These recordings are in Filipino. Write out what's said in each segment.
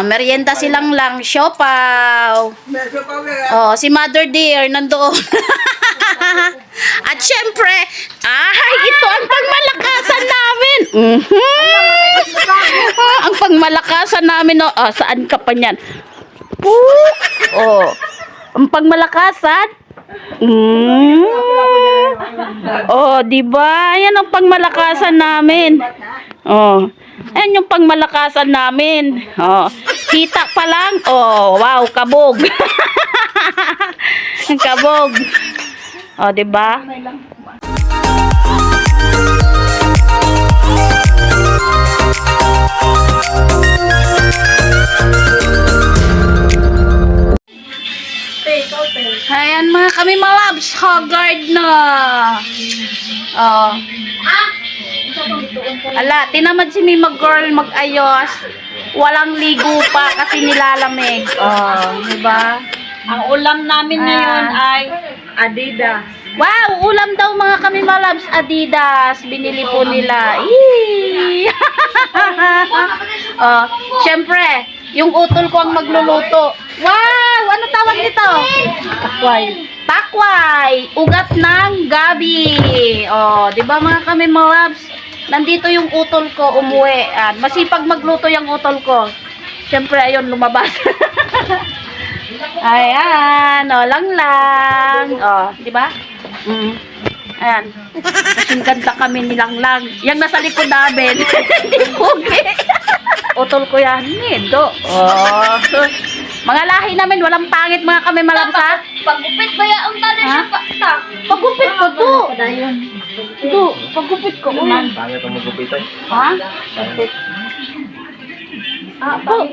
Merienda silang lang, siopaw. Oh, si Mother Dear nandoon. At syempre, ito ang pangmalakasan namin. Ang pangmalakasan namin, saan ka pa niyan? Ang pangmalakasan. Di ba? Yan ang pangmalakasan namin. Ayan yung pangmalakasan namin. Kita pa lang. Wow, kabog. Kabog. Di ba? Ayan mga kami malabs, haggard na. Ala, tinamad si Mima girl mag-ayos. Walang ligo pa kasi nilalamig. Diba? Ang ulam namin ngayon ay Adidas. Wow, ulam daw mga kami malabs, Adidas. Binili po nila. Syempre, yung utol ko ang magluluto. Wow, ano tawag nito? Takway. Takway, ugat ng gabi. Di ba mga kami malabs? Nandito yung utol ko, umuwi. Masipag magluto yung utol ko. Syempre, ayun, lumabas. Ayan, lang. Di ba? Ayan. Kasing ganda kami nilanglang. Yang nasa likod namin. Hindi pugi. Utol ko yan. Nido. Mga lahi namin, walang pangit mga kami malabsa. Pagupit ba ang tali sa pakta? Pagupit ko to. Ito, pagupit ko. Pangit ang magupitan. Ha?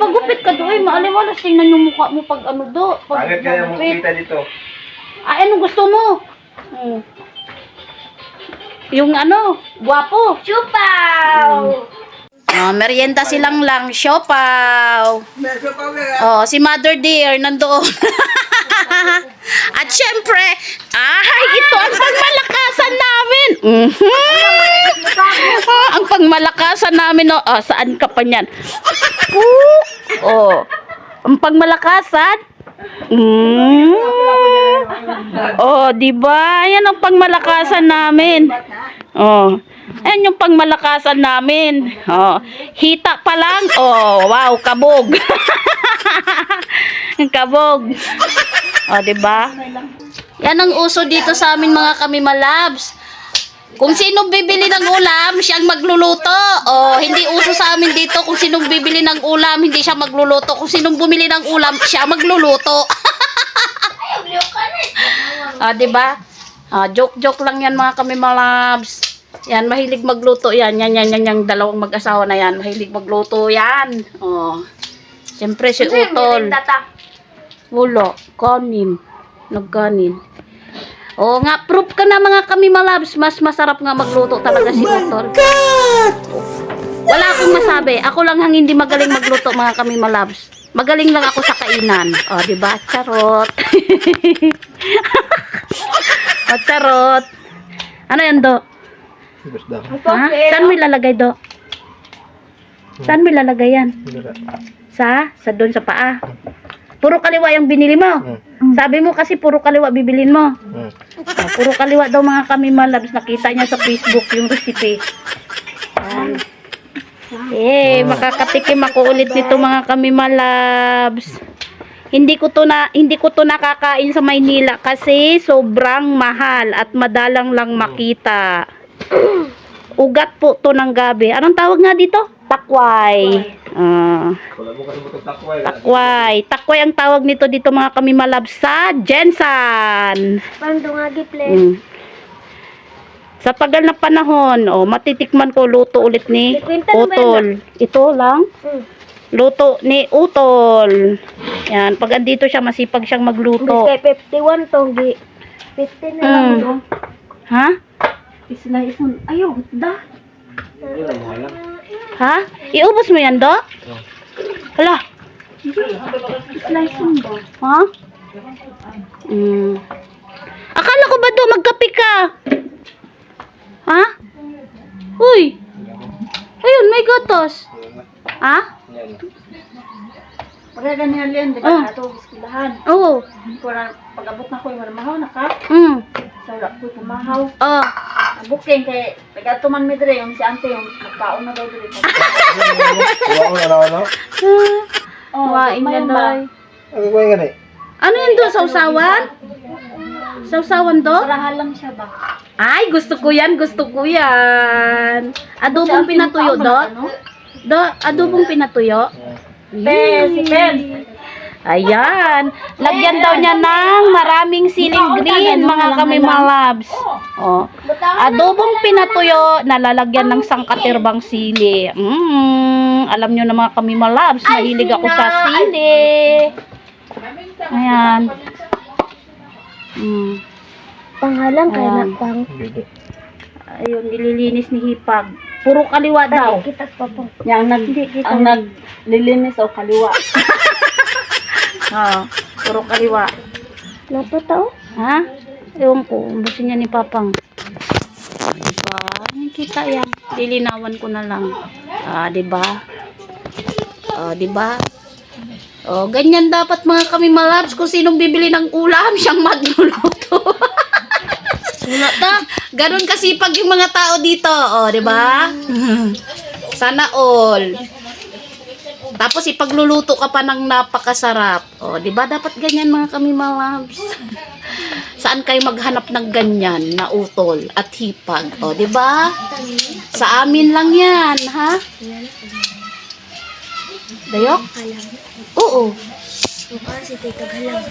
Pagupit ka do, maaliwalas tingnan yung mukha mo pag ano do. Pangit kaya ang magupitan dito. Anong gusto mo? Yung ano, guwapo. Chupaw! Merienda silang lang, siopaw. Si Mother Dear nandoon. At syempre, ito ang pangmalakasan namin. Ang pangmalakasan namin, saan ka pa niyan? Ang pangmalakasan. Di ba? Yan ang pangmalakasan namin. Ayan yung pangmalakasan namin. Hita pa lang. Wow, kabog. Kabog. Di ba? Yan ang uso dito sa amin mga kami malabs. Kung sinong bibili ng ulam, siyang magluluto. Hindi uso sa amin dito kung sinong bibili ng ulam, hindi siya magluluto. Kung sinong bumili ng ulam, siya magluluto. Di ba? Joke lang yan mga kami malabs. Yan, mahilig magluto yan. Yan, yung dalawang mag-asawa na yan. Mahilig magluto yan. Siyempre si utol. Wala, kanin. Nagkanin. Nga, proof ka na mga kami malabs. Mas masarap nga magluto talaga si utol. Wala akong masabi. Ako lang ang hindi magaling magluto mga kami malabs. Magaling lang ako sa kainan. Diba? Charot. Charot. Ano yan, do? Saan mo ilalagay, do? Saan mo ilalagay yan? Sa doon sa paa. Puro kaliwa yung binili mo. Sabi mo kasi puro kaliwa bibilin mo. Puro kaliwa daw mga kami malabs. Nakita niya sa Facebook yung recipe. Makakatikim ako ulit nito mga kami malabs. Hindi ko to nakakain sa Maynila kasi sobrang mahal at madalang lang makita. Ugat po to ng gabi. Anong tawag nga dito? Takway. Takway ang tawag nito dito mga kami malabs sa Jensan. Sa tagal na panahon, matitikman ko luto ulit ni Utol. Ito lang. Luto ni Utol. Yan, pag andito siya masipag siyang magluto. 51 tong 50 na lang. Ha? Ayaw, da. Ha? Iubos mo yan, do? Hala. Slice mo ba? Ha? Akala ko ba do magkape ka? Ha? Uy. Ayun, may gatos. Ha? Pagka ganyan yan, di Oh. ba ito, biskilahan. Oo. Pag-abot na ko yung maramahaw na ka. Mm. So, wala ko tumahaw. Oh. Booking kay, pag-atuman mi dire, yung si ante, yung magkaon na daw dire. Kuha ko na ano? Oh, Waing may na ba? doy. Ang kuha ka na eh. Ano yun do? Sausawan? Sausawan do? Parahan lang siya ba? Ay, gusto ko yan. Gusto ko yan. Adobong pinatuyo do? Ano? Do, adobong pinatuyo? Si Ben. Ayan. Lagyan daw niya ng maraming siling green, mga kami malabs. Oh. Adobong pinatuyo, nalalagyan ng sangkatirbang sili. Alam nyo na mga kami malabs, mahilig ako sa sili. Ayan. Pangalan kaya na pang. Ayun, nililinis ni Hipag. Puro kaliwa daw. Kita pa po. Yang naglilinis o kaliwa. Puro kaliwa. Napataw? Ha? Ewan ko, gusto niya ni Papang. Diba? Kita yan. Lilinawan ko na lang. Diba? Diba? Ganyan dapat mga kami malabs. Kung sinong bibili ng ulam, siyang magluluto. Ganon kasipag yung mga tao dito. Diba? Sana all. Tapos ipagluluto ka pa ng napakasarap. Diba? Dapat ganyan mga kami malabs. Saan kayo maghanap ng ganyan na utol at hipag? Diba? Sa amin lang yan, ha? Dayok? Oo. Si Tita Galang.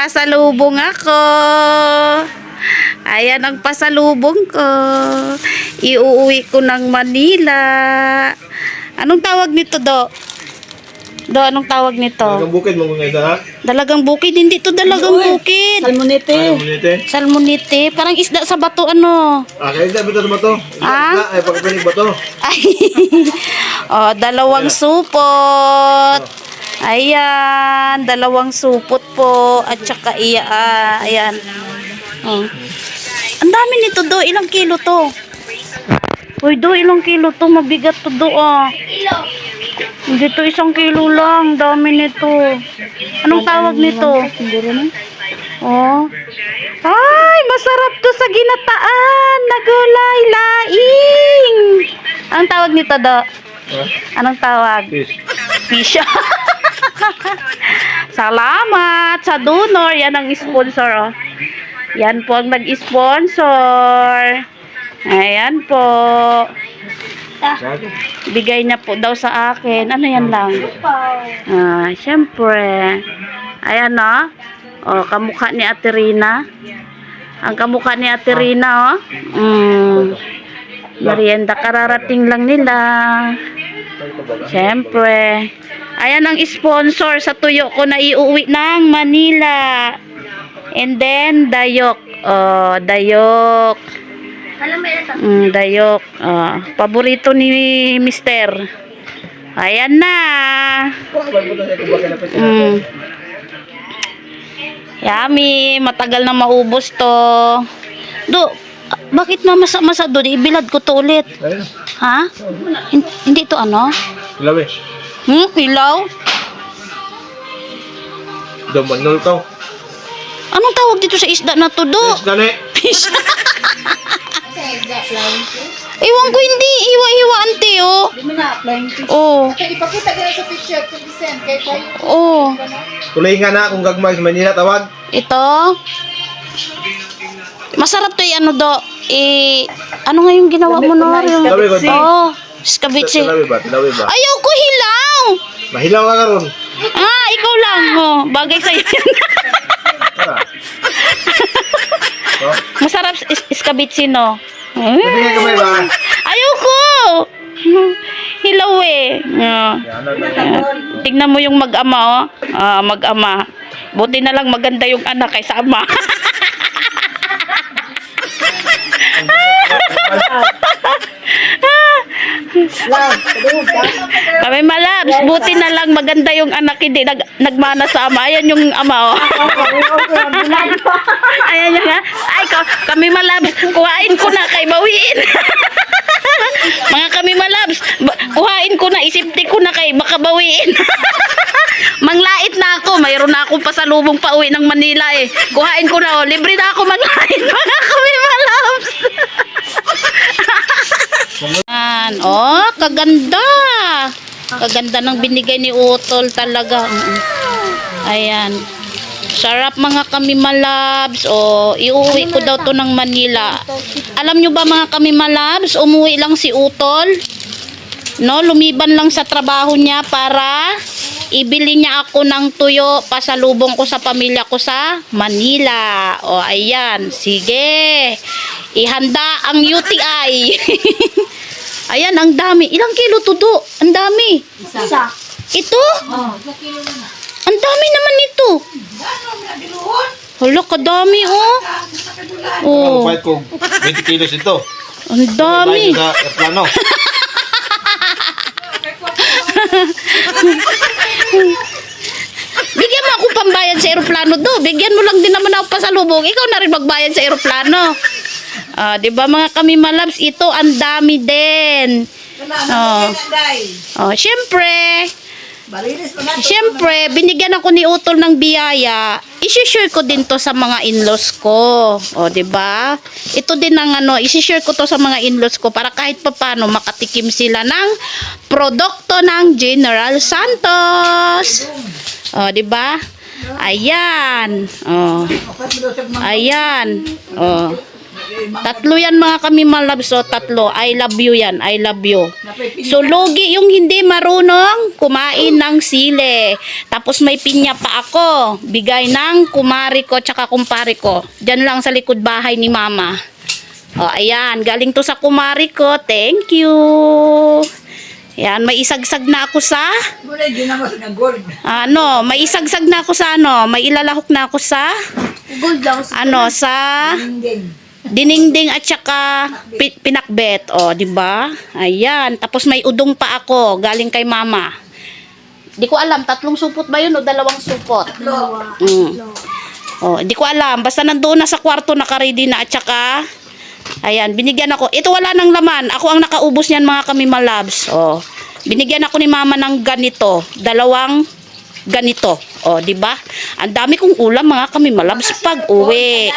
pasalubong ako. Ayan ang pasalubong ko. Iuuwi ko ng Manila. Anong tawag nito, Do? Do, anong tawag nito? Ang bukid mo ngayon ha? Dalagang bukid. Hindi to dalagang bukid. Salmonete. Ay, munite. Salmonite. Parang isda sa bato, ano? Kaya hindi, bato ba to? Ah? Ay, pagkapinig ba to? Ay. Oh, dalawang supot. Ayan, dalawang supot po. At saka ayan. Oh. Ang dami nito, Do. Ilang kilo to? Uy, Do, ilang kilo to? Mabigat to, Do, ah. Hindi to 1 kilo lang. Dami nito. Anong tawag nito? Oh. Ay, masarap to sa ginataan. Nagulay, laing. Anong tawag nito, Do? Ha? Anong tawag? Fish. Fish. Salamat sa donor. Yan ang sponsor, oh. Yan po ang nag-sponsor. Ayan po. Sabi. Bigay niya po daw sa akin. Ano yan lang? Syempre. Ayan, oh. Oh, kamukha ni Ate Rina. Ang kamukha ni Ate Rina, oh. Merienda kararating lang nila. Syempre. Ayan ang sponsor sa tuyo ko na iuwi ng Manila. And then, dayok. Oh, dayok. Dayok. Paborito ni Mister. Ayan na. Yummy. Matagal na maubos to. Do, bakit mamasa-masa do? Ibilad ko to ulit. Ayun. Ha? Hindi to ano? Ilawi. Ilaw? Damanol to. Anong tawag dito sa isda na to, Do? Fish gani. Fish. Ewan ko, hindi. Hiwa-hiwa, ante, oh. Di mo na applying fish. Oh. Kaya ipakita ka na sa picture to send kay tayo. Oh. Tulay nga na kung gagmay sa Manila tawag. Ito. Masarap to ano, Do. Ano nga yung ginawa mo, no? Tilawi ba? Oh. Skabitsi. Tilawi ba? Tilawi ba? Ayaw ko hilaw. Mahilaw ka karon. Ikaw lang. Oh. Bagay sa'yo yan. Tara. Oh. Masarap skabitsi, no? Pwede nga kamay ba? Ayoko! Hilaw eh. Tignan mo yung mag-ama, oh. Mag-ama. Buti na lang maganda yung anak kaysa ama. Kami malabs. Buti na lang maganda yung anak, hindi nagmana sa ama. Ayan yung ama, oh. Ayan yung, ay, kami malabs. Kuhain ko na kay bawiin. Mga kami malabs, kuhain ko na, isipti ko na kay baka bawiin. Manglait na ako, mayroon na akong pasalubong pa uwi ng Manila eh. Kuhain ko na, oh, libre na ako manglait. Mga kami malabs. Yan, oh, kaganda. Kaganda ng binigay ni Utol talaga. Ayan. Sarap mga kami malabs. O, iuwi ko daw to ng Manila. Alam nyo ba mga kami malabs, umuwi lang si Utol. No, lumiban lang sa trabaho niya para ibili niya ako ng tuyo, pasalubong ko sa pamilya ko sa Manila. O, ayan. Sige. Ihanda ang UTI. Ayan, ang dami. Ilang kilo to, Do? Ang dami. Isa. Ito? Ang dami naman nito. Hala, kadami, oh. Oh, Bayad ko 20 kilos ito. ang dami. Bayad sa aeroplano. Bigyan mo akong pambayad sa aeroplano, Do. Bigyan mo lang din naman ako pasalubong. Ikaw na rin magbayad sa aeroplano. Di ba mga kami malabs, ito ang dami din. Siyempre, binigyan ako ni Utol ng biyaya. I-share ko din to sa mga in-laws ko. O, di ba? Ito din ang i-share ko to sa mga in-laws ko para kahit papano makatikim sila ng produkto ng General Santos. O, di ba? Ayan. O. Ayan. O. Tatlo yan mga kami malabs. So, tatlo. I love you yan. I love you. So, lugi yung hindi marunong kumain ng sili. Tapos may pinya pa ako. Bigay ng kumari ko tsaka kumpari ko. Diyan lang sa likod bahay ni mama. O, ayan. Galing to sa kumari ko. Thank you. Ayan, may isagsag na ako sa may isagsag na ako sa may ilalahok na ako sa sa diningding at saka pinakbet. O, di ba? Ayan, tapos may udong pa ako galing kay mama. Di ko alam, 3 supot ba yun o 2 supot? O, di ko alam, basta nandoon na sa kwarto naka-ready na at saka ayan, binigyan ako. Ito wala nang laman. Ako ang nakaubos niyan mga kami malabs. Oh. Binigyan ako ni mama ng ganito. 2 ganito. Oh, di ba? Ang dami kong ulam mga kami malabs pag-uwi.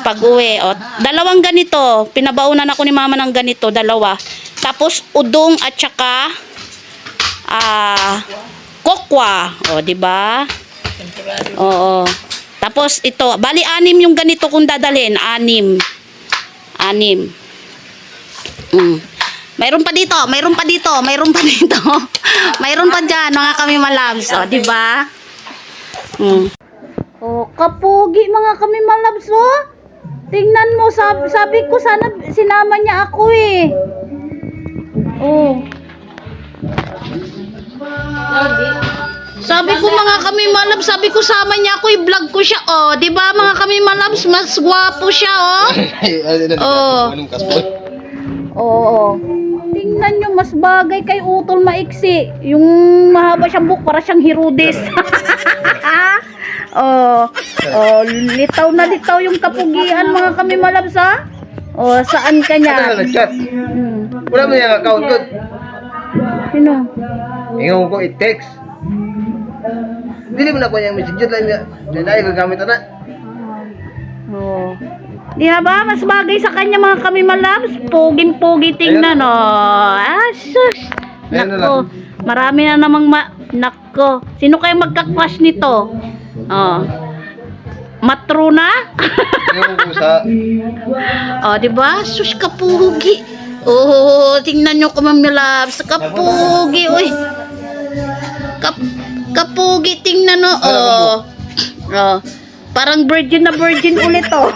Pag-uwi. Oh, 2 ganito. Pinabaunan ako ni mama ng ganito, 2. Tapos udong at saka kokwa. Oh, di ba? Oo. Tapos ito, bali 6 yung ganito kung dadalhin. 6. Mayroon pa dito, mayroon pa dito. Mayroon pa diyan mga kami malabs, oh, di ba? Oh, kapugi mga kami malabs, oh. Tingnan mo, sabi ko sana sinama niya ako eh. Oh. Sabi ko mga kami malabs, sabi ko sama niya ako, i-vlog ko siya, oh. Di ba mga kami malabs, mas gwapo siya, oh. Oo. Tingnan nyo, mas bagay kay Utol maiksi. Yung mahaba siyang buhok, para siyang Herodes. Litaw na litaw yung kapugian mga kami malabs, ha? Oh, saan ka niya? Wala mo yung account ko. Sino? Ingaw ko i-text. Dili mo na ko yung message lang niya. Dahil gagamit na. Oh. Di na ba? Mas bagay sa kanya mga kami malabs. Puging-pugi tingnan, oh. Sus. Nako. Marami na namang nako. Sino kayo magka-crush nito? Oh. Matruna? Ingaw ko sa... Oh, di ba? Sus, kapugi. Oh, tingnan nyo kami malabs. Kapugi, uy. Kapugi, tingnan no. Oh. Oh. Parang virgin na virgin ulit, oh.